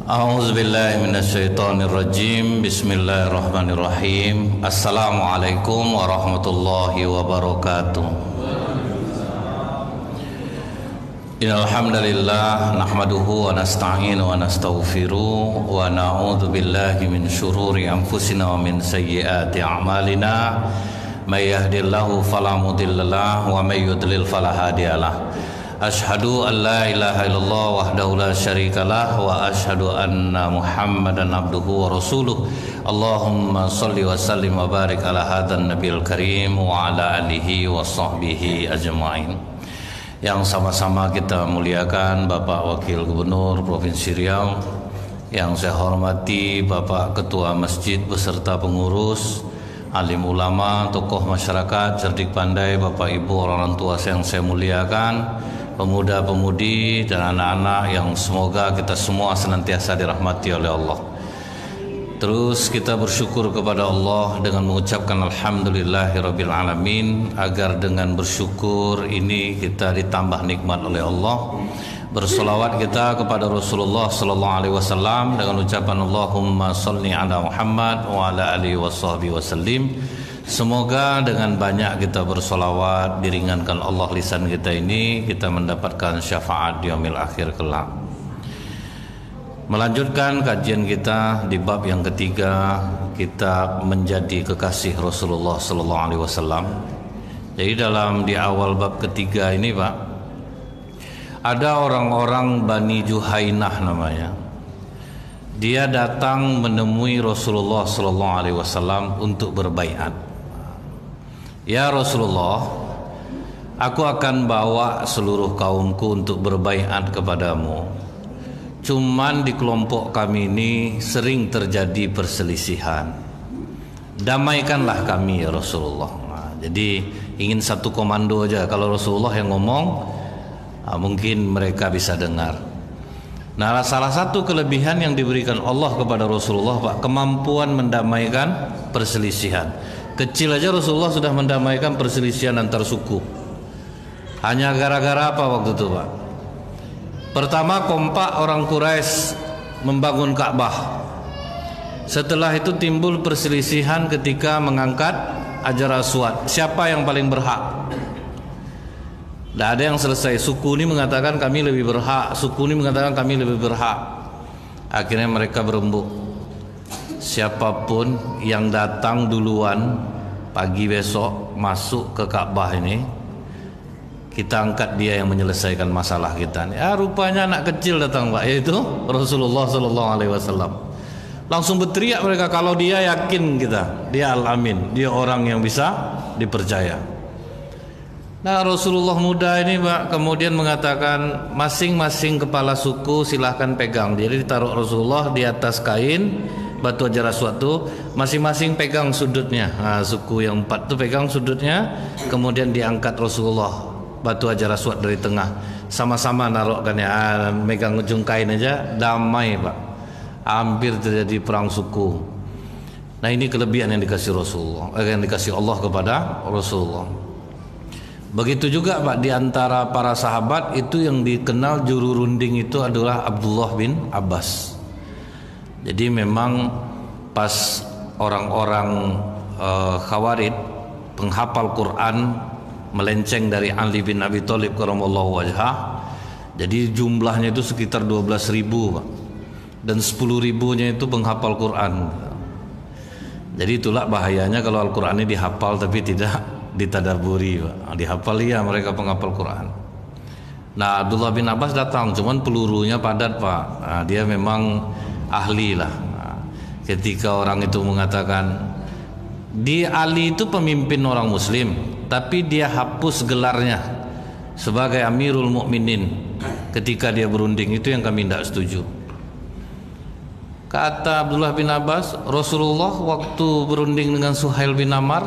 A'udzubillahi minasyaitonirrajim. Bismillahirrahmanirrahim. Assalamualaikum warahmatullahi wabarakatuh. Innal hamdalillah nahmaduhu wa nasta'inu wa nastaghfiruh wa na'udzu billahi min syururi anfusina wa min sayyiati a'malina. May yahdihillahu fala mudhillalah wa may yudlil fala hadiyalah. Ashhadu an la ilaha illallah wahdahu la syarikalah wa ashhadu anna Muhammadan abduhu wa rasuluh. Allahumma shalli wa sallim wa barik ala hadzal nabiyil karim wa ala alihi wa sahbihi ajma'in. Yang sama-sama kita muliakan Bapak Wakil Gubernur Provinsi Riau, yang saya hormati Bapak Ketua Masjid beserta pengurus, alim ulama, tokoh masyarakat, cerdik pandai, Bapak Ibu orang tua yang saya muliakan, pemuda-pemudi dan anak-anak yang semoga kita semua senantiasa dirahmati oleh Allah. Terus kita bersyukur kepada Allah dengan mengucapkan alhamdulillahirabbil alamin, agar dengan bersyukur ini kita ditambah nikmat oleh Allah. Bersolawat kita kepada Rasulullah sallallahu alaihi wasallam dengan ucapan Allahumma shalli ala Muhammad wa ala alihi washabbihi wasallim. Semoga dengan banyak kita bersolawat, diringankan Allah lisan kita ini, kita mendapatkan syafaat di yaumil akhir kelak. Melanjutkan kajian kita di bab yang ketiga, kita menjadi kekasih Rasulullah sallallahu alaihi wasallam. Jadi di awal bab ketiga ini, Pak, ada orang-orang Bani Juhainah namanya. Dia datang menemui Rasulullah sallallahu alaihi wasallam untuk berbaiat. Ya Rasulullah, aku akan bawa seluruh kaumku untuk berbaiat kepadamu. Cuman di kelompok kami ini sering terjadi perselisihan. Damaikanlah kami ya Rasulullah. Nah, jadi ingin satu komando aja. Kalau Rasulullah yang ngomong, mungkin mereka bisa dengar. Nah, salah satu kelebihan yang diberikan Allah kepada Rasulullah, Pak, kemampuan mendamaikan perselisihan. Kecil aja Rasulullah sudah mendamaikan perselisihan antar suku. Hanya gara-gara apa waktu itu, Pak? Pertama, kompak orang Quraisy membangun Ka'bah. Setelah itu timbul perselisihan ketika mengangkat Hajar Aswad. Siapa yang paling berhak? Tidak ada yang selesai. Suku ini mengatakan kami lebih berhak, suku ini mengatakan kami lebih berhak. Akhirnya mereka berembuk. Siapapun yang datang duluan pagi besok masuk ke Ka'bah ini, kita angkat dia yang menyelesaikan masalah kita. Ya, rupanya anak kecil datang, Pak, yaitu Rasulullah sallallahu alaihi wasallam. Langsung berteriak mereka, kalau dia yakin kita, dia al-amin, dia orang yang bisa dipercaya. Nah, Rasulullah muda ini, Pak, kemudian mengatakan masing-masing kepala suku silahkan pegang. Jadi ditaruh Rasulullah di atas kain batu Hajar Aswad itu, masing-masing pegang sudutnya. Nah, suku yang 4 itu pegang sudutnya, kemudian diangkat Rasulullah batu Hajar Aswad dari tengah. Sama-sama naruhkan ya, megang ujung kain aja, damai, Pak. Hampir terjadi perang suku. Nah, ini kelebihan yang dikasih Rasulullah, yang dikasih Allah kepada Rasulullah. Begitu juga, Pak, di antara para sahabat itu yang dikenal juru runding itu adalah Abdullah bin Abbas. Jadi memang pas orang-orang Khawarij penghafal Quran melenceng dari Ali bin Abi Thalib karramallahu wajhah, jadi jumlahnya itu sekitar 12.000, Pak. Dan 10.000-nya itu penghafal Quran. Jadi itulah bahayanya kalau Al-Quran ini dihafal tapi tidak ditadaburi, Pak. Dihafal ya mereka penghafal Quran. Nah, Abdullah bin Abbas datang, cuman pelurunya padat, Pak. Nah, dia memang ahli lah. Nah, ketika orang itu mengatakan di Ali itu pemimpin orang Muslim, tapi dia hapus gelarnya sebagai Amirul Mukminin ketika dia berunding, itu yang kami tidak setuju. Kata Abdullah bin Abbas, Rasulullah waktu berunding dengan Suhail bin Amr,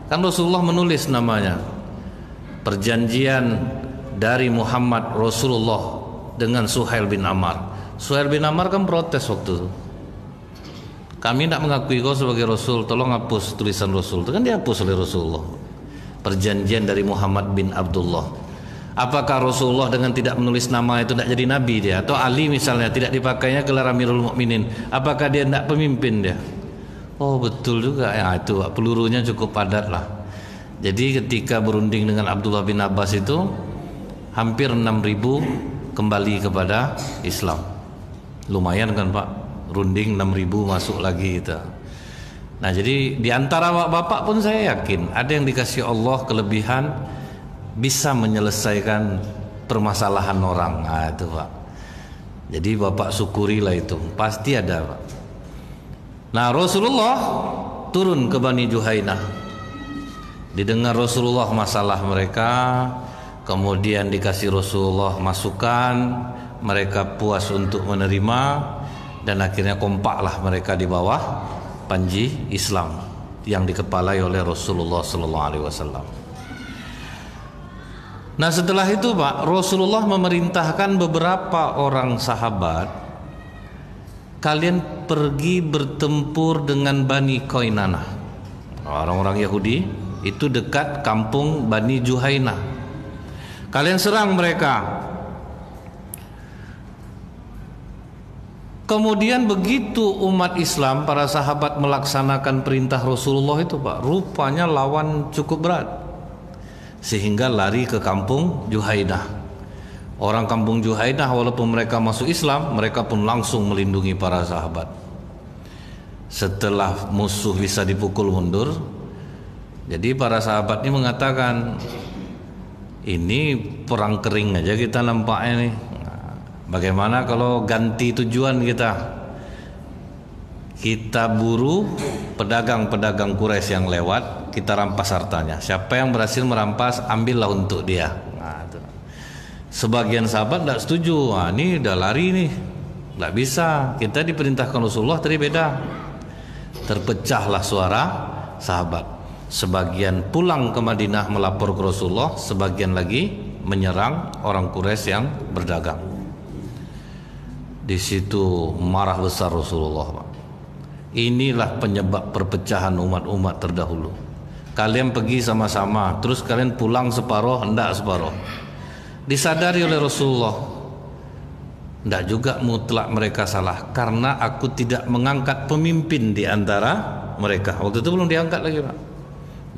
kan Rasulullah menulis namanya, perjanjian dari Muhammad Rasulullah dengan Suhail bin Amr. Suhail bin Amr kan protes waktu itu, kami tidak mengakui kau sebagai Rasul, tolong hapus tulisan Rasul. Itu kan dihapus oleh Rasulullah. Perjanjian dari Muhammad bin Abdullah. Apakah Rasulullah dengan tidak menulis nama itu tidak jadi nabi dia? Atau Ali misalnya tidak dipakainya gelar Amirul Mukminin, apakah dia tidak pemimpin dia? Oh betul juga ya, itu pelurunya cukup padat lah. Jadi ketika berunding dengan Abdullah bin Abbas itu hampir 6.000 kembali kepada Islam. Lumayan kan Pak, runding 6.000 masuk lagi gitu. Nah jadi di antara bapak pun saya yakin ada yang dikasih Allah kelebihan bisa menyelesaikan permasalahan orang. Nah itu Pak. Jadi bapak syukurilah itu, pasti ada Pak. Nah Rasulullah turun ke Bani Juhainah, didengar Rasulullah masalah mereka, kemudian dikasih Rasulullah masukan, mereka puas untuk menerima, dan akhirnya kompaklah mereka di bawah panji Islam yang dikepalai oleh Rasulullah SAW. Nah setelah itu Pak, Rasulullah memerintahkan beberapa orang sahabat, kalian pergi bertempur dengan Bani Qainanah, orang-orang Yahudi itu dekat kampung Bani Juhainah. Kalian serang mereka. Kemudian begitu umat Islam, para sahabat melaksanakan perintah Rasulullah itu Pak, rupanya lawan cukup berat, sehingga lari ke kampung Juhainah. Orang kampung Juhainah walaupun mereka masuk Islam, mereka pun langsung melindungi para sahabat. Setelah musuh bisa dipukul mundur, jadi para sahabat ini mengatakan, ini perang kering aja kita nampaknya nih. Bagaimana kalau ganti tujuan kita buru pedagang-pedagang Quraisy yang lewat, kita rampas hartanya. Siapa yang berhasil merampas, ambillah untuk dia. Nah, itu. Sebagian sahabat tidak setuju. Wah, ini udah lari nih, nggak bisa. Kita diperintahkan Rasulullah tadi beda. Terpecahlah suara sahabat. Sebagian pulang ke Madinah melapor ke Rasulullah, sebagian lagi menyerang orang Quraisy yang berdagang. Di situ marah besar Rasulullah, Pak. Inilah penyebab perpecahan umat-umat terdahulu. Kalian pergi sama-sama, terus kalian pulang separuh, hendak separuh. Disadari oleh Rasulullah, hendak juga mutlak mereka salah, karena aku tidak mengangkat pemimpin di antara mereka. Waktu itu belum diangkat lagi Pak.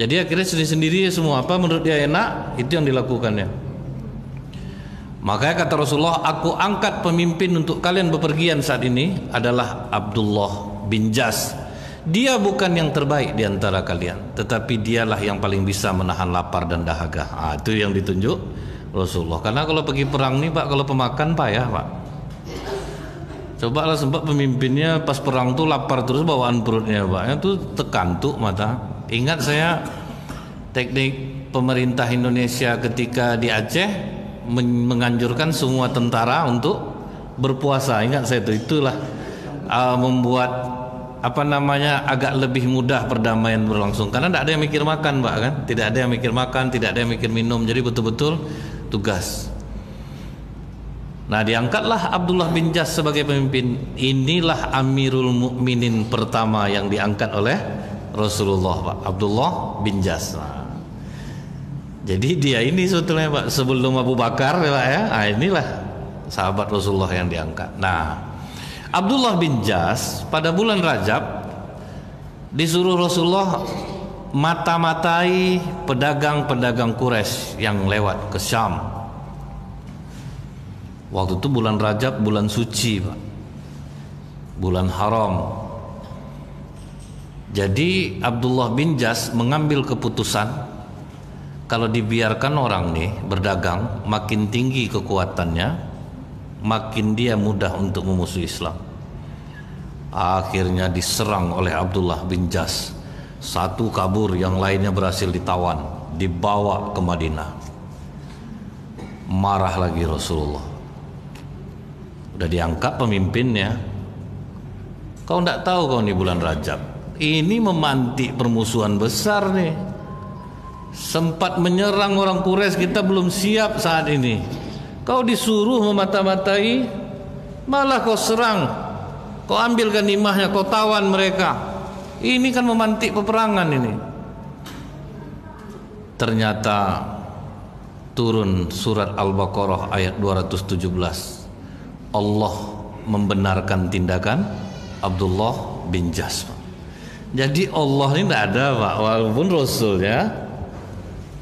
Jadi akhirnya sendiri-sendiri semua apa menurut dia enak, itu yang dilakukannya. Makanya kata Rasulullah, aku angkat pemimpin untuk kalian bepergian saat ini adalah Abdullah bin Jas. Dia bukan yang terbaik di antara kalian, tetapi dialah yang paling bisa menahan lapar dan dahaga. Itu yang ditunjuk Rasulullah. Karena kalau pergi perang nih Pak, kalau pemakan payah Pak. Coba lah sempat pemimpinnya pas perang tuh lapar terus bawaan perutnya Pak. Itu tekantuk mata. Ingat saya teknik pemerintah Indonesia ketika di Aceh menganjurkan semua tentara untuk berpuasa. Ingat saya itulah membuat agak lebih mudah perdamaian berlangsung, karena tidak ada yang mikir makan Pak kan, tidak ada yang mikir makan, tidak ada yang mikir minum, jadi betul-betul tugas. Nah diangkatlah Abdullah bin Jas sebagai pemimpin. Inilah Amirul Mukminin pertama yang diangkat oleh Rasulullah Pak, Abdullah bin Jas. Jadi dia ini sebetulnya Pak, sebelum Abu Bakar Pak ya. Inilah sahabat Rasulullah yang diangkat. Nah Abdullah bin Jas pada bulan Rajab disuruh Rasulullah mata-matai pedagang-pedagang Quraisy yang lewat ke Syam. Waktu itu bulan Rajab, bulan suci Pak, bulan haram. Jadi Abdullah bin Jas mengambil keputusan, kalau dibiarkan orang nih berdagang, makin tinggi kekuatannya, makin dia mudah untuk memusuhi Islam. Akhirnya diserang oleh Abdullah bin Jas. Satu kabur, yang lainnya berhasil ditawan, dibawa ke Madinah. Marah lagi Rasulullah. Udah diangkat pemimpinnya. Kau tidak tahu kau ini bulan Rajab, ini memantik permusuhan besar nih. Sempat menyerang orang Quraisy, kita belum siap saat ini. Kau disuruh memata-matai, malah kau serang, kau ambil ganimahnya, kau tawan mereka. Ini kan memantik peperangan ini. Ternyata turun surat Al-Baqarah ayat 217. Allah membenarkan tindakan Abdullah bin Jahsh. Jadi Allah ini tidak ada Pak, walaupun Rasulnya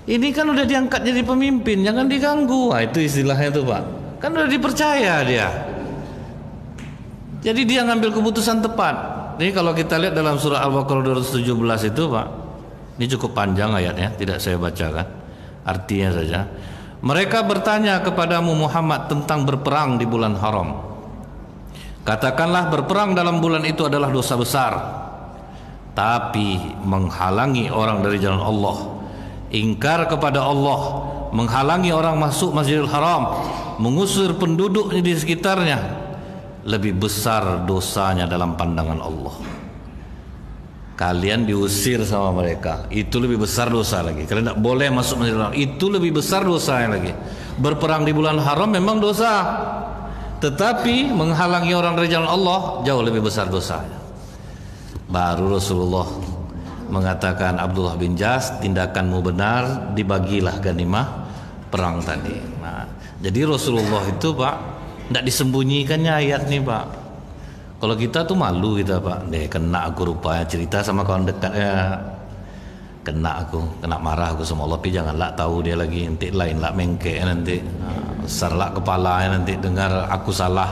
ini kan udah diangkat jadi pemimpin, jangan diganggu. Nah, itu istilahnya tuh Pak, kan udah dipercaya dia. Jadi dia ngambil keputusan tepat. Ini kalau kita lihat dalam surah Al-Baqarah 217 itu Pak, ini cukup panjang ayatnya, tidak saya bacakan, artinya saja. Mereka bertanya kepadamu Muhammad tentang berperang di bulan haram. Katakanlah berperang dalam bulan itu adalah dosa besar, tapi menghalangi orang dari jalan Allah, ingkar kepada Allah, menghalangi orang masuk Masjidil Haram, mengusir penduduknya di sekitarnya, lebih besar dosanya dalam pandangan Allah. Kalian diusir sama mereka, itu lebih besar dosa lagi. Kalian tidak boleh masuk Masjidil Haram, itu lebih besar dosanya lagi. Berperang di bulan haram memang dosa, tetapi menghalangi orang dari jalan Allah jauh lebih besar dosanya. Baru Rasulullah mengatakan, Abdullah bin Jahsh, tindakanmu benar, dibagilah ganimah perang tadi. Nah, jadi Rasulullah itu Pak, tidak disembunyikannya ayat nih Pak. Kalau kita tuh malu kita Pak, kena aku rupanya cerita sama kawan dekatnya, kena marah aku sama Allah. Tapi janganlah tahu dia lagi, nanti lain lah mengke nanti, besarlah kepalanya nanti dengar aku salah.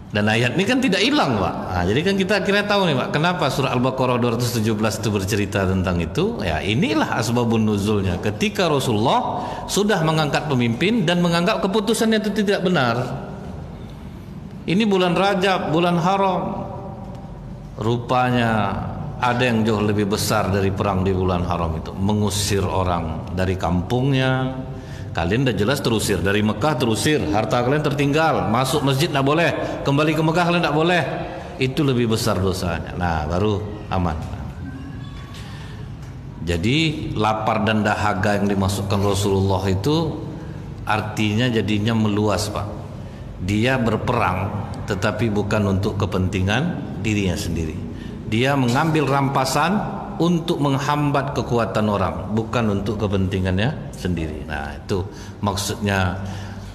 Dan ayat ini kan tidak hilang Pak. Nah, jadi kan kita akhirnya tahu nih Pak, kenapa surah Al-Baqarah 217 itu bercerita tentang itu. Ya inilah asbabun nuzulnya. Ketika Rasulullah sudah mengangkat pemimpin dan menganggap keputusannya itu tidak benar. Ini bulan Rajab, bulan haram. Rupanya ada yang jauh lebih besar dari perang di bulan haram itu, mengusir orang dari kampungnya. Kalian dah jelas terusir dari Mekah, terusir, harta kalian tertinggal, masuk masjid tidak boleh, kembali ke Mekah kalian tidak boleh. Itu lebih besar dosanya. Nah, baru aman. Jadi lapar dan dahaga yang dimasukkan Rasulullah itu artinya jadinya meluas Pak. Dia berperang tetapi bukan untuk kepentingan dirinya sendiri. Dia mengambil rampasan untuk menghambat kekuatan orang, bukan untuk kepentingannya sendiri. Nah, itu maksudnya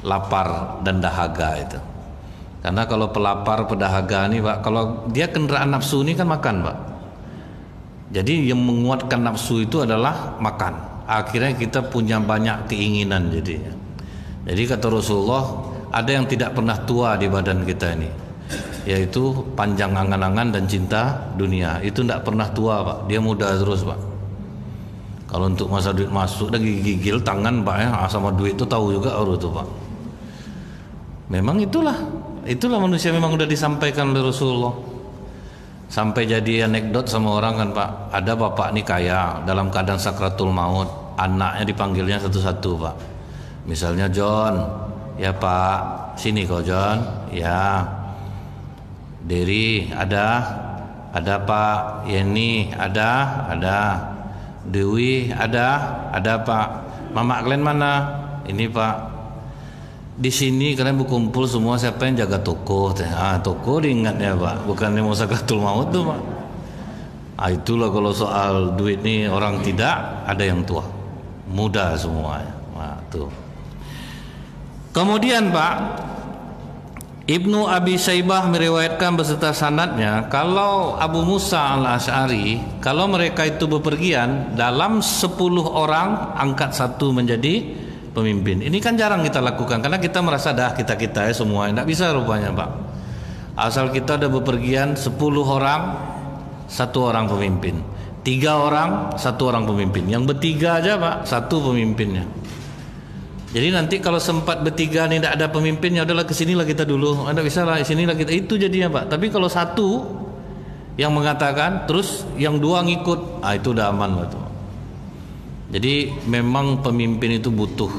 lapar dan dahaga itu. Karena kalau pelapar, pedahaga ini Pak, kalau dia kendaraan nafsu ini kan makan Pak. Jadi yang menguatkan nafsu itu adalah makan. Akhirnya kita punya banyak keinginan jadinya. Jadi kata Rasulullah, ada yang tidak pernah tua di badan kita ini, yaitu panjang angan-angan dan cinta dunia. Itu tidak pernah tua Pak, dia muda terus Pak. Kalau untuk masa duit masuk dan gigil tangan Pak ya, sama duit itu tahu juga orang itu Pak. Memang itulah manusia, memang sudah disampaikan oleh Rasulullah. Sampai jadi anekdot sama orang kan Pak, ada bapak nih kaya, dalam keadaan sakratul maut, anaknya dipanggilnya satu-satu Pak. Misalnya John, ya Pak, sini kau John, ya. Dery ada Pak. Yeni ada. Dewi ada Pak. Mama kalian mana? Ini Pak. Di sini kalian berkumpul semua, siapa yang jaga toko? Toko diingatnya Pak, bukannya mau sakratul maut tuh Pak. Itulah kalau soal duit nih, orang tidak ada yang tua, muda semuanya. Tuh. Kemudian Pak, Ibnu Abi Syaibah meriwayatkan beserta sanadnya, kalau Abu Musa al-Asy'ari, kalau mereka itu bepergian, dalam 10 orang angkat satu menjadi pemimpin. Ini kan jarang kita lakukan, karena kita merasa kita ya semua, tidak bisa rupanya Pak. Asal kita ada bepergian 10 orang, 1 orang pemimpin, 3 orang, 1 orang pemimpin, yang bertiga aja Pak, 1 pemimpinnya. Jadi nanti kalau sempat bertiga nih tidak ada pemimpinnya, adalah kesinilah kita dulu, anda bisa lah sinilah kita, itu jadinya Pak. Tapi kalau 1 yang mengatakan, terus yang 2 ngikut, itu udah aman Pak. Jadi memang pemimpin itu butuh,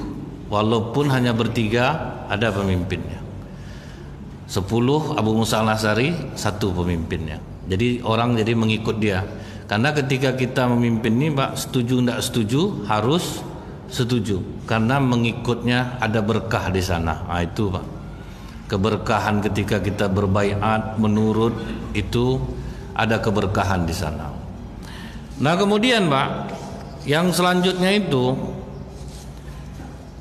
walaupun hanya bertiga ada pemimpinnya. 10 Abu Musa al-Asy'ari, 1 pemimpinnya. Jadi orang jadi mengikut dia. Karena ketika kita memimpin ini Pak, setuju tidak setuju harus setuju, karena mengikutnya ada berkah di sana. Itu Pak, keberkahan ketika kita berbaiat menurut itu ada keberkahan di sana. Nah kemudian Pak, yang selanjutnya itu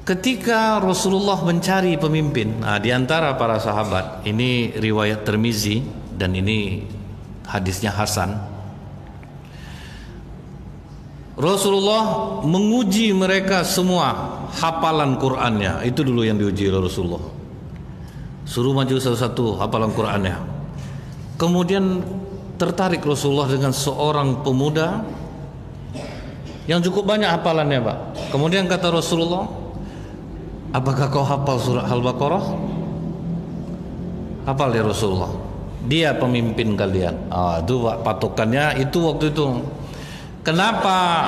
Ketika Rasulullah mencari pemimpin, nah, di antara para sahabat, ini riwayat Tirmizi dan ini hadisnya Hasan. Rasulullah menguji mereka semua hafalan Qur'annya. Itu dulu yang diuji oleh Rasulullah. Suruh maju satu-satu hafalan Qur'annya. Kemudian tertarik Rasulullah dengan seorang pemuda yang cukup banyak hafalannya, Pak. Kemudian kata Rasulullah, apakah kau hafal surah Al-Baqarah? Hafal ya Rasulullah. Dia pemimpin kalian. Itu Pak, patokannya itu waktu itu. Kenapa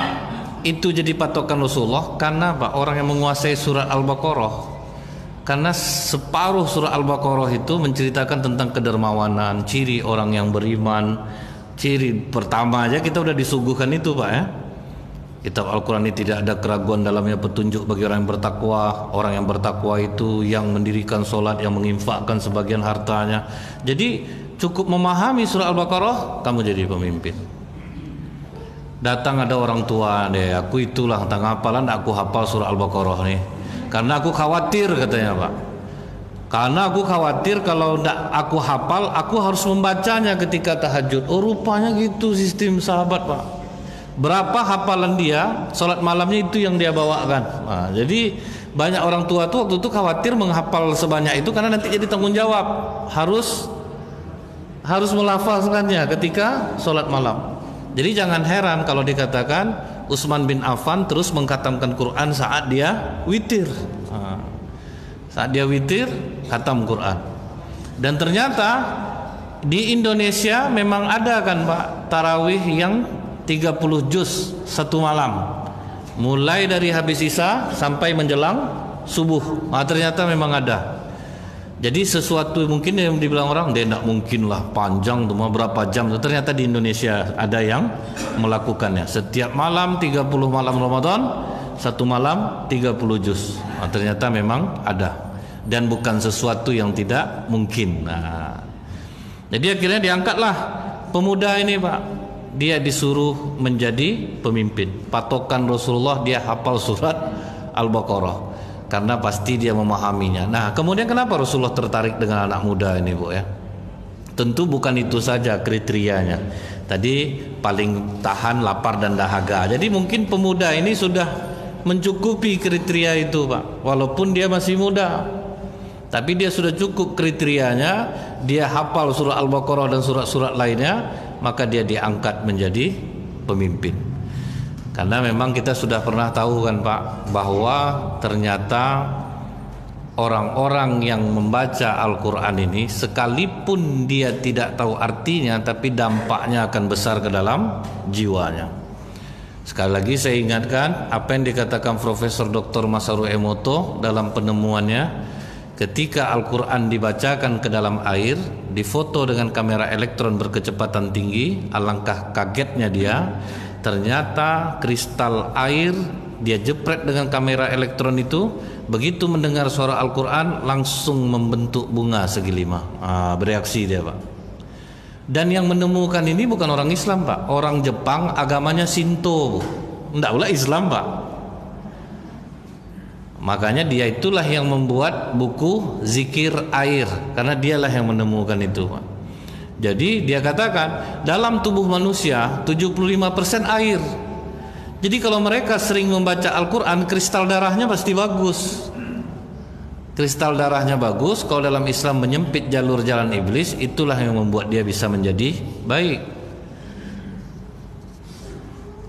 itu jadi patokan Rasulullah? Karena Pak, orang yang menguasai surah Al-Baqarah. Karena separuh surah Al-Baqarah itu menceritakan tentang kedermawanan, ciri orang yang beriman. Ciri pertama aja kita udah disuguhkan itu, Pak, ya. Kitab Al-Quran ini tidak ada keraguan dalamnya, petunjuk bagi orang yang bertakwa. Orang yang bertakwa itu yang mendirikan solat, yang menginfakkan sebagian hartanya. Jadi cukup memahami surah Al-Baqarah, kamu jadi pemimpin. Datang ada orang tua deh, aku itulah tentang hafalan, aku hafal surah Al-Baqarah nih. Karena aku khawatir, katanya Pak. Karena aku khawatir kalau tidak aku hafal, aku harus membacanya ketika tahajud. Oh, rupanya gitu sistem sahabat, Pak. Berapa hafalan dia, sholat malamnya itu yang dia bawakan. Nah, jadi banyak orang tua tuh waktu itu khawatir menghafal sebanyak itu karena nanti jadi tanggung jawab. Harus melafazkannya ketika sholat malam. Jadi jangan heran kalau dikatakan Utsman bin Affan terus mengkhatamkan Quran saat dia witir. Nah, saat dia witir, khatam Quran. Dan ternyata di Indonesia memang ada kan Pak, tarawih yang 30 juz satu malam. Mulai dari habis Isya sampai menjelang subuh. Nah, ternyata memang ada. Jadi sesuatu mungkin yang dibilang orang, dia tidak mungkin lah panjang tuh berapa jam. Ternyata di Indonesia ada yang melakukannya. Setiap malam 30 malam Ramadan, satu malam 30 juz. Nah, ternyata memang ada. Dan bukan sesuatu yang tidak mungkin. Nah, jadi akhirnya diangkatlah pemuda ini, Pak. Dia disuruh menjadi pemimpin. Patokan Rasulullah dia hafal surat Al-Baqarah. Karena pasti dia memahaminya. Nah, kemudian kenapa Rasulullah tertarik dengan anak muda ini, Bu, ya? Tentu bukan itu saja kriterianya. Tadi paling tahan lapar dan dahaga. Jadi mungkin pemuda ini sudah mencukupi kriteria itu, Pak. Walaupun dia masih muda. Tapi dia sudah cukup kriterianya, dia hafal surah Al-Baqarah dan surat-surat lainnya, maka dia diangkat menjadi pemimpin. Karena memang kita sudah pernah tahu kan Pak, bahwa ternyata orang-orang yang membaca Al-Quran ini sekalipun dia tidak tahu artinya, tapi dampaknya akan besar ke dalam jiwanya. Sekali lagi saya ingatkan apa yang dikatakan Profesor Dr. Masaru Emoto dalam penemuannya. Ketika Al-Quran dibacakan ke dalam air, difoto dengan kamera elektron berkecepatan tinggi, alangkah kagetnya dia. Ternyata kristal air dia jepret dengan kamera elektron itu, begitu mendengar suara Al-Quran langsung membentuk bunga segi lima. Bereaksi dia, Pak. Dan yang menemukan ini bukan orang Islam, Pak. Orang Jepang, agamanya Shinto, tidak pula Islam, Pak. Makanya dia itulah yang membuat buku zikir air, karena dialah yang menemukan itu, Pak. Jadi dia katakan dalam tubuh manusia 75% air. Jadi kalau mereka sering membaca Al-Quran, kristal darahnya pasti bagus. Kristal darahnya bagus. Kalau dalam Islam menyempit jalur jalan iblis, itulah yang membuat dia bisa menjadi baik.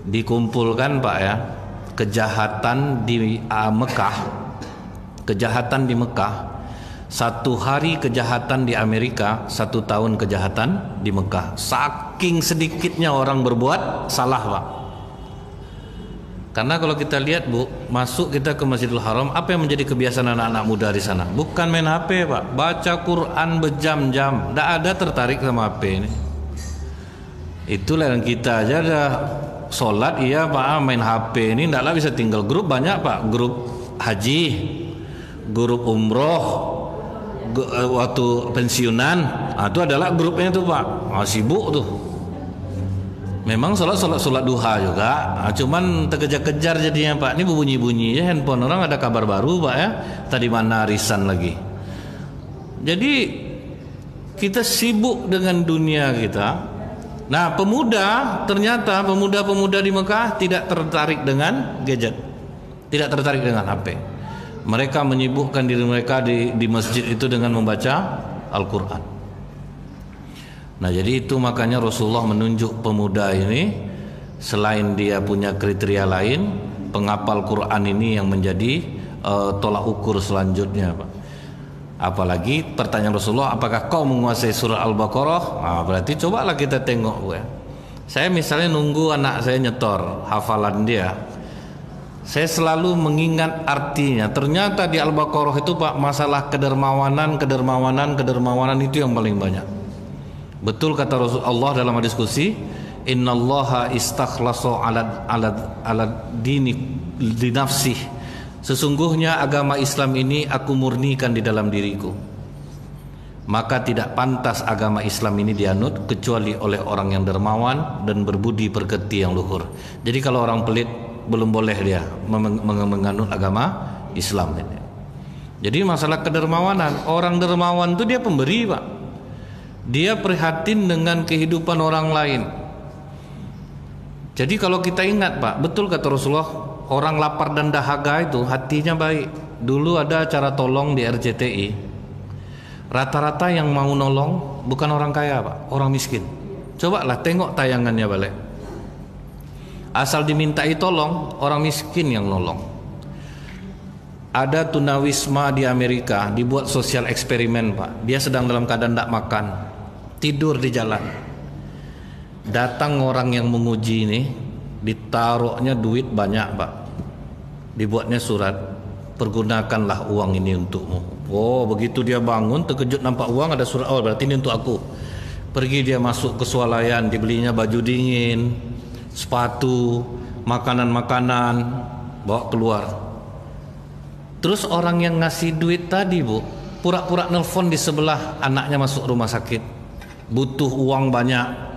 Dikumpulkan, Pak, ya, kejahatan di Mekah. Kejahatan di Mekah. Satu hari kejahatan di Amerika, satu tahun kejahatan di Mekah. Saking sedikitnya orang berbuat salah, Pak. Karena kalau kita lihat, Bu, masuk kita ke Masjidil Haram, apa yang menjadi kebiasaan anak-anak muda di sana? Bukan main HP, Pak. Baca Quran berjam-jam. Tidak ada tertarik sama HP ini. Itulah yang kita aja ada sholat, iya Pak, main HP ini tidaklah bisa tinggal. Grup banyak, Pak. Grup haji, grup umroh, waktu pensiunan, itu adalah grupnya tuh, Pak. Sibuk tuh Memang sholat duha juga, cuman terkejar-kejar jadinya Pak. Ini bunyi-bunyi ya handphone orang, ada kabar baru Pak ya. Tadi mana arisan lagi. Jadi kita sibuk dengan dunia kita. Nah ternyata pemuda-pemuda di Mekah tidak tertarik dengan gadget, tidak tertarik dengan HP. Mereka menyibukkan diri mereka di masjid itu dengan membaca Al-Quran. Nah jadi itu makanya Rasulullah menunjuk pemuda ini, selain dia punya kriteria lain, penghafal Quran ini yang menjadi tolak ukur selanjutnya Pak. Apalagi pertanyaan Rasulullah, apakah kau menguasai surah Al-Baqarah? Nah, berarti cobalah kita tengok gue. Saya misalnya nunggu anak saya nyetor hafalan dia, saya selalu mengingat artinya. Ternyata di Al-Baqarah itu Pak, masalah kedermawanan itu yang paling banyak. Betul kata Rasulullah dalam hadis qudsi, innallaha istakhlasa ala dini li nafsih. Sesungguhnya agama Islam ini aku murnikan di dalam diriku. Maka tidak pantas agama Islam ini dianut kecuali oleh orang yang dermawan dan berbudi pekerti yang luhur. Jadi kalau orang pelit belum boleh dia menganut agama Islam ini. Jadi masalah kedermawanan, orang dermawan itu dia pemberi Pak. Dia prihatin dengan kehidupan orang lain. Jadi kalau kita ingat Pak, betul kata Rasulullah, orang lapar dan dahaga itu hatinya baik. Dulu ada acara tolong di RCTI. Rata-rata yang mau nolong bukan orang kaya Pak, orang miskin. Cobalah tengok tayangannya balik. Asal dimintai tolong, orang miskin yang nolong. Ada tunawisma di Amerika, dibuat sosial eksperimen Pak. Dia sedang dalam keadaan tidak makan, tidur di jalan. Datang orang yang menguji ini, ditaruhnya duit banyak Pak. Dibuatnya surat, pergunakanlah uang ini untukmu. Oh, begitu dia bangun terkejut nampak uang, ada surat, oh berarti ini untuk aku. Pergi dia masuk ke swalayan, dibelinya baju dingin, sepatu, makanan-makanan, bawa keluar. Terus orang yang ngasih duit tadi Bu, pura-pura nelfon di sebelah, anaknya masuk rumah sakit, butuh uang banyak.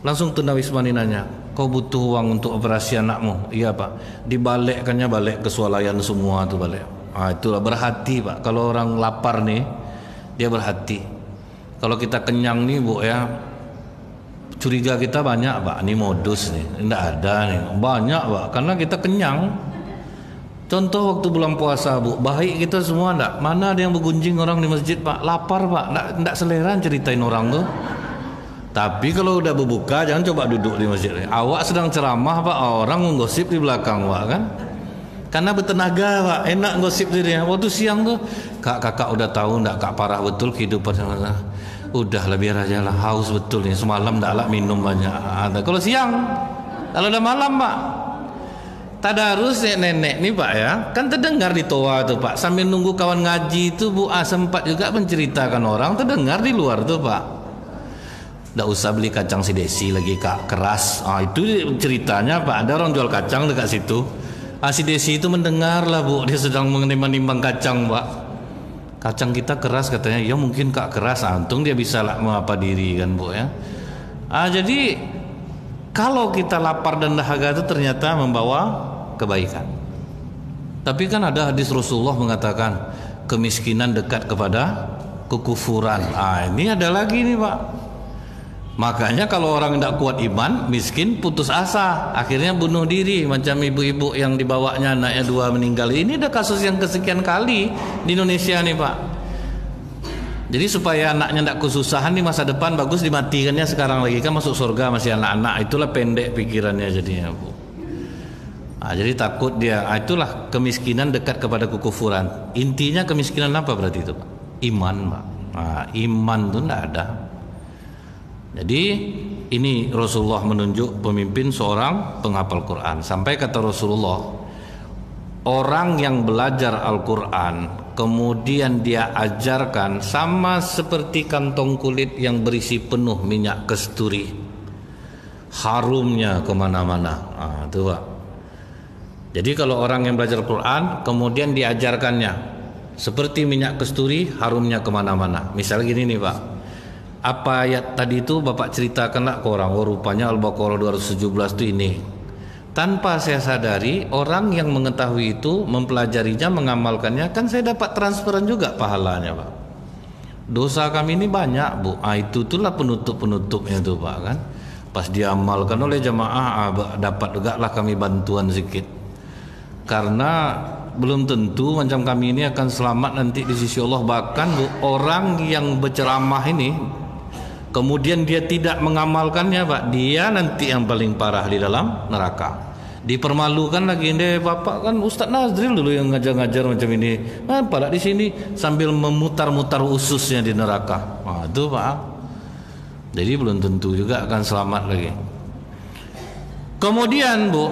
Langsung tunawisma nanya, kau butuh uang untuk operasi anakmu? Iya Pak. Dibalikkannya balik ke swalayan semua tuh balik. Itulah berhati Pak. Kalau orang lapar nih, dia berhati. Kalau kita kenyang nih Bu ya, curiga kita banyak Pak. Ini modus nih, tidak ada nih. Banyak Pak, karena kita kenyang. Contoh waktu bulan puasa Bu, baik kita semua enggak. Mana ada yang bergunjing orang di masjid Pak? Lapar Pak, enggak selera ceritain orang tuh. Tapi kalau udah berbuka jangan coba duduk di masjid. Awak sedang ceramah Pak, orang menggosip di belakang Pak kan? Karena bertenaga Pak, enak gosip dirinya. Waktu siang tuh, kakak udah tahu enggak Kak parah betul kehidupan. Udahlah biar aja lah, haus betul nih, semalam enggak lah minum banyak. Kalau siang, kalau udah malam Pak, tadarus nenek nih Pak ya, kan terdengar di toa tuh Pak, sambil nunggu kawan ngaji itu Bu sempat juga menceritakan orang, terdengar di luar tuh Pak. Nggak usah beli kacang si Desi lagi Kak, keras. Itu ceritanya Pak, ada orang jual kacang dekat situ. Si Desi itu mendengar lah Bu, dia sedang menimbang kacang Pak. Kacang kita keras katanya, ya mungkin Kak keras, untung dia bisa lah mengapa diri kan Bu ya. Jadi kalau kita lapar dan dahaga itu ternyata membawa kebaikan. Tapi kan ada hadis Rasulullah mengatakan kemiskinan dekat kepada kekufuran. Ini ada lagi nih Pak. Makanya kalau orang tidak kuat iman, miskin, putus asa, akhirnya bunuh diri. Macam ibu-ibu yang dibawanya anaknya 2 meninggal. Ini ada kasus yang kesekian kali di Indonesia nih Pak. Jadi supaya anaknya tidak kesusahan di masa depan, bagus dimatikannya sekarang lagi, kan masuk surga masih anak-anak. Itulah pendek pikirannya jadinya Bu. Jadi takut dia. Itulah kemiskinan dekat kepada kekufuran. Intinya kemiskinan apa berarti itu Pak? Iman Pak. Iman itu tidak ada. Jadi ini Rasulullah menunjuk pemimpin seorang penghafal Quran. Sampai kata Rasulullah, orang yang belajar Al-Quran kemudian dia ajarkan sama seperti kantong kulit yang berisi penuh minyak kasturi, harumnya kemana-mana. Itu Pak. Jadi kalau orang yang belajar Al-Quran kemudian diajarkannya seperti minyak kasturi, harumnya kemana-mana. Misalnya gini nih Pak, apa ayat tadi itu Bapak ceritakanlah ke orang, oh rupanya Al-Baqarah 217 itu ini. Tanpa saya sadari, orang yang mengetahui itu, mempelajarinya, mengamalkannya, kan saya dapat transferan juga pahalanya, Pak. Dosa kami ini banyak, Bu. Itu itulah penutup-penutupnya itu, Pak, kan. Pas diamalkan oleh jamaah, dapat juga lah kami bantuan sedikit. Karena belum tentu macam kami ini akan selamat nanti di sisi Allah. Bahkan, Bu, orang yang berceramah ini kemudian dia tidak mengamalkannya, Pak, dia nanti yang paling parah di dalam neraka. Dipermalukan lagi, ini Bapak kan Ustaz Nazril dulu yang ngajar-ngajar macam ini. Apa di sini sambil memutar-mutar ususnya di neraka. Nah, itu Pak. Jadi belum tentu juga akan selamat lagi. Kemudian, Bu,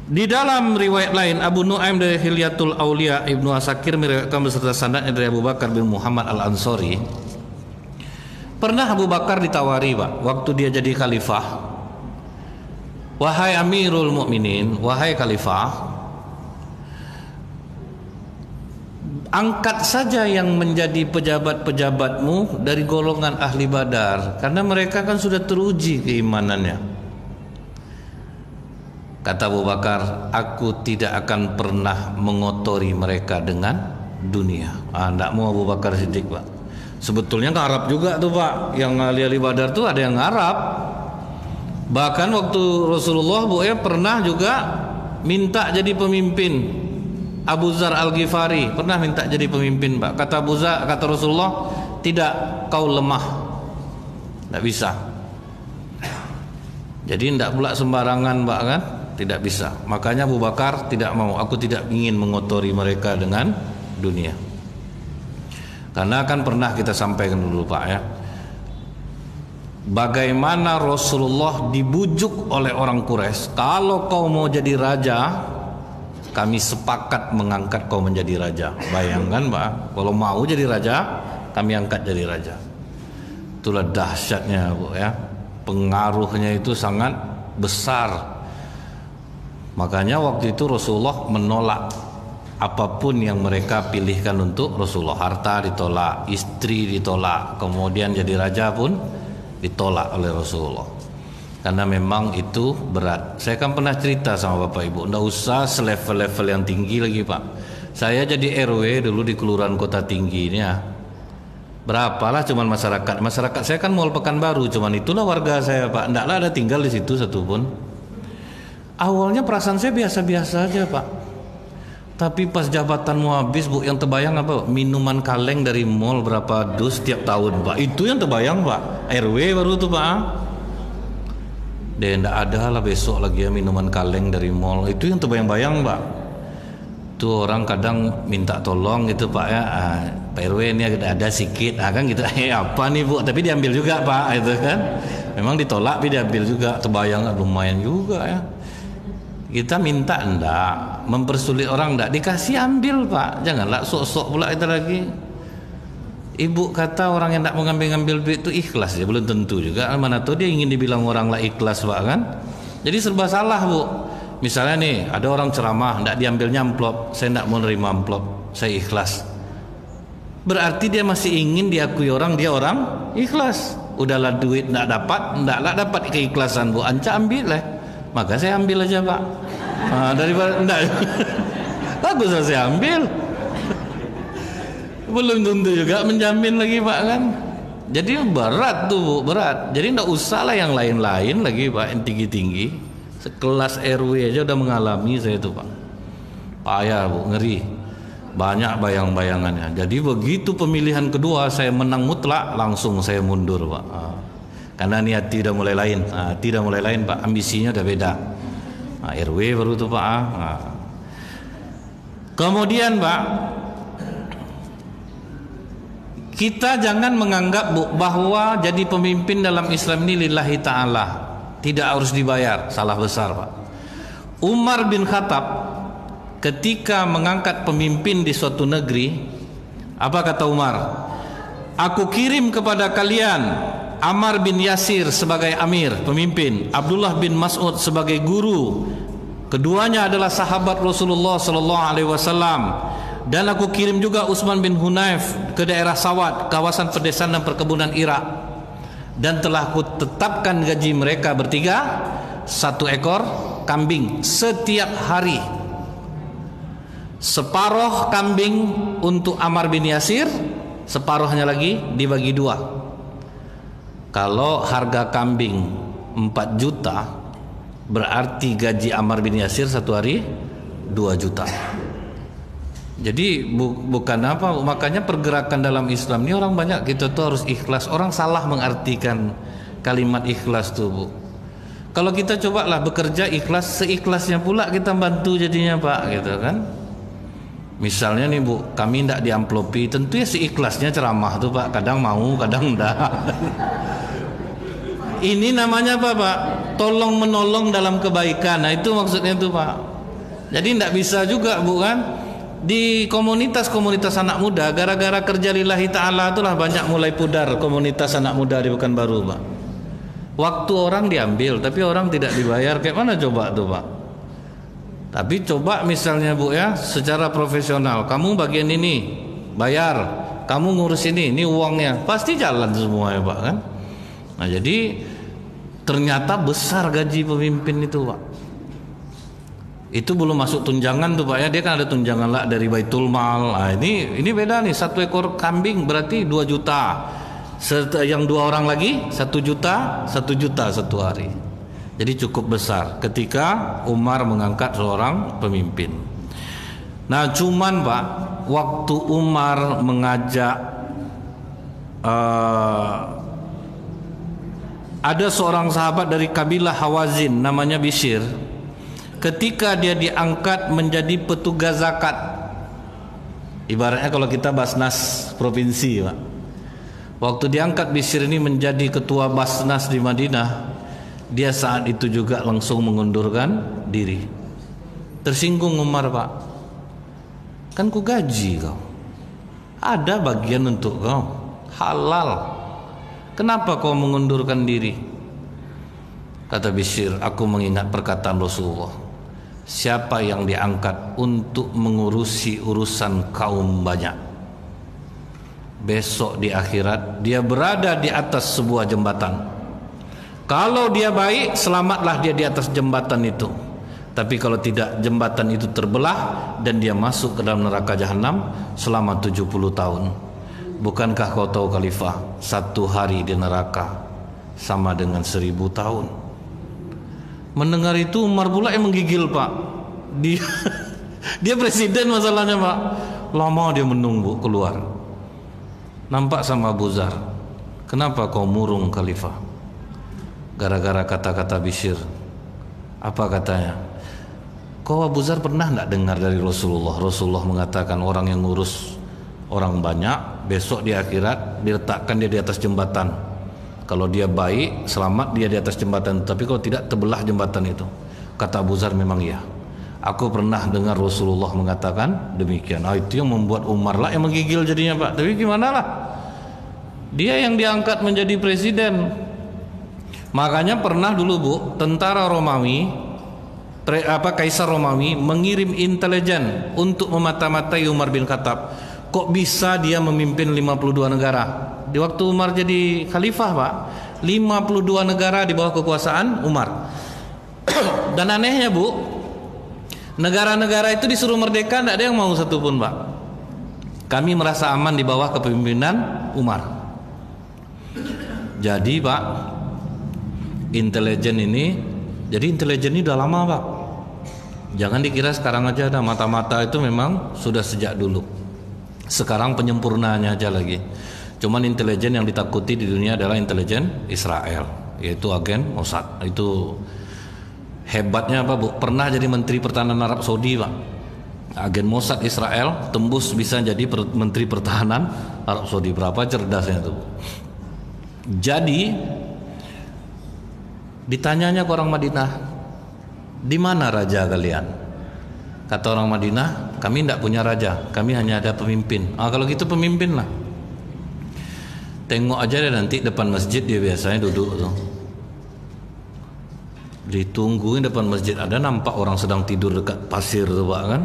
di dalam riwayat lain Abu Nuaim dari Hilyatul Aulia, Ibnu Asakir meriwayatkan beserta sanadnya dari Abu Bakar bin Muhammad Al-Ansori. Pernah Abu Bakar ditawari, Pak, waktu dia jadi khalifah, wahai Amirul Mukminin, wahai khalifah, angkat saja yang menjadi pejabat-pejabatmu dari golongan ahli Badar, karena mereka kan sudah teruji keimanannya. Kata Abu Bakar, aku tidak akan pernah mengotori mereka dengan dunia. Tidak mau Abu Bakar Siddiq, Pak. Sebetulnya Arab juga tuh, Pak. Yang ahli-ahli Badar tuh ada yang Arab. Bahkan waktu Rasulullah, Bu, pernah juga minta jadi pemimpin. Abu Zar Al-Ghifari pernah minta jadi pemimpin, Pak. Kata Abu Zar, kata Rasulullah, tidak, kau lemah, tidak bisa. Jadi tidak pula sembarangan, Pak, kan? Tidak bisa. Makanya Abu Bakar tidak mau. Aku tidak ingin mengotori mereka dengan dunia. Karena kan pernah kita sampaikan dulu, Pak, ya, bagaimana Rasulullah dibujuk oleh orang Quraisy, kalau kau mau jadi raja, kami sepakat mengangkat kau menjadi raja. Bayangkan, Pak, kalau mau jadi raja, kami angkat jadi raja. Itulah dahsyatnya, Bu, ya. Pengaruhnya itu sangat besar. Makanya waktu itu Rasulullah menolak apapun yang mereka pilihkan untuk Rasulullah. Harta ditolak, istri ditolak, kemudian jadi raja pun ditolak oleh Rasulullah. Karena memang itu berat. Saya kan pernah cerita sama Bapak Ibu, enggak usah selevel-level yang tinggi lagi, Pak. Saya jadi RW dulu di Kelurahan Kota Tinggi ini, ya. Berapalah cuman masyarakat saya kan Mall Pekanbaru, cuman itulah warga saya, Pak. Ndaklah ada tinggal di situ satupun. Awalnya perasaan saya biasa-biasa aja, Pak. Tapi pas jabatanmu habis, Bu, yang terbayang apa? Minuman kaleng dari mall berapa dus tiap tahun, Pak. Itu yang terbayang, Pak. RW baru tuh, Pak. Dan tidak ada lah besok lagi ya minuman kaleng dari mall. Itu yang terbayang-bayang, Pak. Tuh orang kadang minta tolong gitu, Pak, ya. Pak RW ini ada sedikit, kan gitu. Apa nih, Bu? Tapi diambil juga, Pak, itu kan. Memang ditolak tapi diambil juga. Terbayang lumayan juga, ya. Kita minta enggak, mempersulit orang enggak, dikasih ambil, Pak. Janganlah sok-sok pula kita lagi. Ibu kata orang yang enggak mengambil-ngambil duit itu ikhlas, ya belum tentu juga. Mana tahu dia ingin dibilang orang lah ikhlas, Pak, kan? Jadi serba salah, Bu. Misalnya nih, ada orang ceramah enggak diambilnya amplop, saya enggak mau nerima amplop, saya ikhlas. Berarti dia masih ingin diakui orang, dia orang ikhlas. Udahlah duit enggak dapat keikhlasan, Bu. Anca ambil lah. Maka saya ambil aja, Pak. Daripada enggak, bagus saya ambil. Belum tentu juga menjamin lagi, Pak, kan. Jadi berat tuh, Bu, berat. Jadi enggak usah lah yang lain-lain lagi, Pak, yang tinggi-tinggi. Sekelas RW aja udah mengalami saya tuh, Pak. Payah, Bu, ngeri. Banyak bayang-bayangannya. Jadi begitu pemilihan kedua saya menang mutlak, langsung saya mundur, Pak. Karena niat tidak mulai lain, tidak mulai lain, Pak. Ambisinya udah beda. RW baru tuh, Pak. Kemudian, Pak, kita jangan menganggap, Bu, bahwa jadi pemimpin dalam Islam ini lillahi ta'ala, tidak harus dibayar. Salah besar, Pak. Umar bin Khattab ketika mengangkat pemimpin di suatu negeri, apa kata Umar? Aku kirim kepada kalian Ammar bin Yasir sebagai amir, pemimpin, Abdullah bin Mas'ud sebagai guru. Keduanya adalah sahabat Rasulullah sallallahu alaihi wasallam Dan aku kirim juga Utsman bin Hunayf ke daerah Sawat, kawasan pedesaan dan perkebunan Irak. Dan telah aku tetapkan gaji mereka bertiga 1 ekor kambing setiap hari. Separuh kambing untuk Ammar bin Yasir, separuhnya lagi dibagi 2. Kalau harga kambing 4 juta, berarti gaji Ammar bin Yasir 1 hari 2 juta. Jadi bukan apa, makanya pergerakan dalam Islam ini orang banyak kita tuh harus ikhlas. Orang salah mengartikan kalimat ikhlas tuh, Bu. Kalau kita cobalah bekerja ikhlas, seikhlasnya pula kita bantu jadinya, Pak, gitu kan. Misalnya nih, Bu, kami tidak diamplopi, tentu ya seikhlasnya ceramah tuh, Pak. Kadang mau, kadang enggak. Ini namanya apa, Pak? Tolong menolong dalam kebaikan. Nah, itu maksudnya tuh, Pak. Jadi tidak bisa juga, Bu, kan? Di komunitas-komunitas anak muda, gara-gara kerja lillahi ta'ala itulah banyak mulai pudar komunitas anak muda di Pekanbaru, Pak. Waktu orang diambil, tapi orang tidak dibayar. Kayak mana coba tuh, Pak? Tapi coba misalnya, Bu, ya, secara profesional, kamu bagian ini bayar, kamu ngurus ini uangnya, pasti jalan semua ya, Pak, kan? Nah, jadi ternyata besar gaji pemimpin itu, Pak. Itu belum masuk tunjangan tuh, Pak, ya. Dia kan ada tunjangan lah dari Baitul Mal. Nah, ini beda nih, 1 ekor kambing berarti 2 juta. Yang 2 orang lagi 1 juta 1 hari. Jadi cukup besar ketika Umar mengangkat seorang pemimpin. Nah, cuman, Pak, waktu Umar mengajak ada seorang sahabat dari kabilah Hawazin namanya Bishr. Ketika dia diangkat menjadi petugas zakat, ibaratnya kalau kita Basnas provinsi, Pak. Waktu diangkat Bishr ini menjadi ketua Basnas di Madinah, dia saat itu juga langsung mengundurkan diri. Tersinggung Umar, Pak. Kan ku gaji kau, ada bagian untuk kau, halal. Kenapa kau mengundurkan diri? Kata Bishr, aku mengingat perkataan Rasulullah, siapa yang diangkat untuk mengurusi urusan kaum banyak, besok di akhirat dia berada di atas sebuah jembatan. Kalau dia baik, selamatlah dia di atas jembatan itu. Tapi kalau tidak, jembatan itu terbelah dan dia masuk ke dalam neraka jahanam selama 70 tahun. Bukankah kau tahu, Khalifah, 1 hari di neraka sama dengan 1000 tahun? Mendengar itu Umar pula yang menggigil, Pak. Dia presiden masalahnya, Pak. Lama dia menunggu keluar. Nampak sama Abu Zar, kenapa kau murung, Khalifah? Gara-gara kata-kata Bishr. Apa katanya? Kau Abu Zar pernah tidak dengar dari Rasulullah? Rasulullah mengatakan orang yang ngurus orang banyak, besok di akhirat diletakkan dia di atas jembatan. Kalau dia baik, selamat dia di atas jembatan. Tapi kalau tidak, terbelah jembatan itu. Kata Abu Zar, memang iya, aku pernah dengar Rasulullah mengatakan demikian. Itu yang membuat Umar lah yang menggigil jadinya, Pak. Tapi gimana lah, dia yang diangkat menjadi presiden. Makanya pernah dulu, Bu, tentara Romawi, Kaisar Romawi mengirim intelijen untuk memata-matai Umar bin Khattab. Kok bisa dia memimpin 52 negara? Di waktu Umar jadi khalifah, Pak, 52 negara di bawah kekuasaan Umar. Dan anehnya, Bu, negara-negara itu disuruh merdeka, tidak ada yang mau satupun, Pak. Kami merasa aman di bawah kepemimpinan Umar. Jadi, Pak, intelijen ini udah lama, Pak. Jangan dikira sekarang aja ada. Mata-mata itu memang sudah sejak dulu. Sekarang penyempurnaannya aja lagi. Cuman intelijen yang ditakuti di dunia adalah intelijen Israel, yaitu agen Mossad. Itu hebatnya, apa, Bu? Pernah jadi Menteri Pertahanan Arab Saudi, Pak. Agen Mossad Israel tembus bisa jadi Menteri Pertahanan Arab Saudi. Berapa cerdasnya itu, Bu? Jadi ditanyanya ke orang Madinah, di mana raja kalian? Kata orang Madinah, kami tidak punya raja, kami hanya ada pemimpin. Kalau gitu pemimpin lah. Tengok aja deh nanti depan masjid dia biasanya duduk tuh. Ditungguin depan masjid, ada nampak orang sedang tidur dekat pasir tuh, Pak, kan?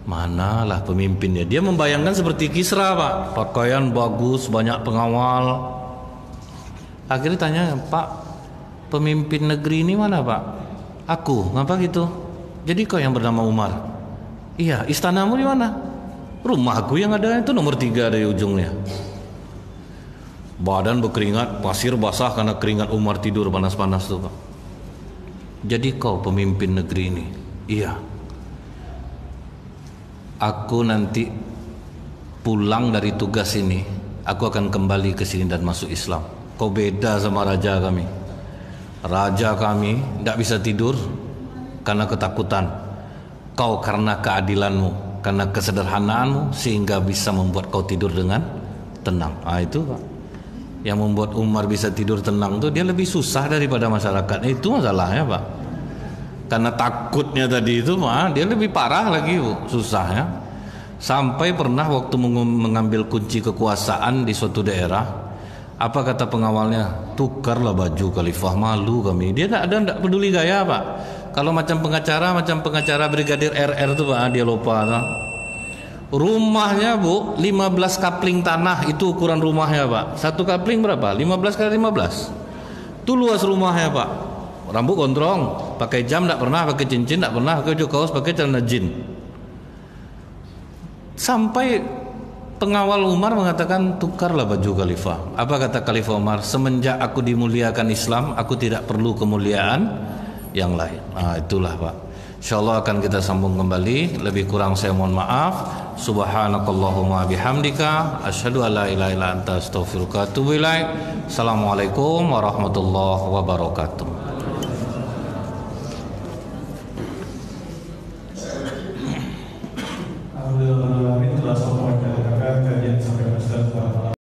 Manalah pemimpinnya. Dia membayangkan seperti Kisra, Pak. Pakaian bagus, banyak pengawal. Akhirnya tanya, Pak, pemimpin negeri ini mana, Pak? Aku. Ngapa gitu? Jadi kau yang bernama Umar? Iya. Istanamu di mana? Rumahku yang ada itu nomor 3 dari ujungnya. Badan berkeringat, pasir basah karena keringat Umar tidur panas-panas tuh, Pak. Jadi kau pemimpin negeri ini? Iya. Aku nanti pulang dari tugas ini, aku akan kembali ke sini dan masuk Islam. Kau beda sama raja kami. Raja kami tidak bisa tidur karena ketakutan. Kau karena keadilanmu, karena kesederhanaanmu, sehingga bisa membuat kau tidur dengan tenang. Itu, Pak. Yang membuat Umar bisa tidur tenang tuh, dia lebih susah daripada masyarakat. Itu masalahnya, Pak. Karena takutnya tadi itu, Pak, dia lebih parah lagi, Bu, susahnya. Sampai pernah waktu mengambil kunci kekuasaan di suatu daerah, apa kata pengawalnya? Tukarlah baju khalifah, malu kami. Dia tidak peduli gaya, Pak. Kalau macam pengacara Brigadir RR tuh, Pak, dia lupa, Pak. Rumahnya, Bu, 15 kapling tanah, itu ukuran rumahnya, Pak. Satu kapling berapa? 15 kali 15. Itu luas rumahnya, Pak. Rambut gondrong, pakai jam tidak pernah, pakai cincin tidak pernah, pakai baju kaos, pakai celana jin. Sampai pengawal Umar mengatakan, tukarlah baju khalifah. Apa kata Khalifah Umar? Semenjak aku dimuliakan Islam, aku tidak perlu kemuliaan yang lain. Itulah, Pak. InsyaAllah akan kita sambung kembali. Lebih kurang saya mohon maaf. Subhanakallahumma bihamdika asyhadu an la ilaha illa anta astaghfiruka wa atubu ilaik. Assalamualaikum warahmatullahi wabarakatuh.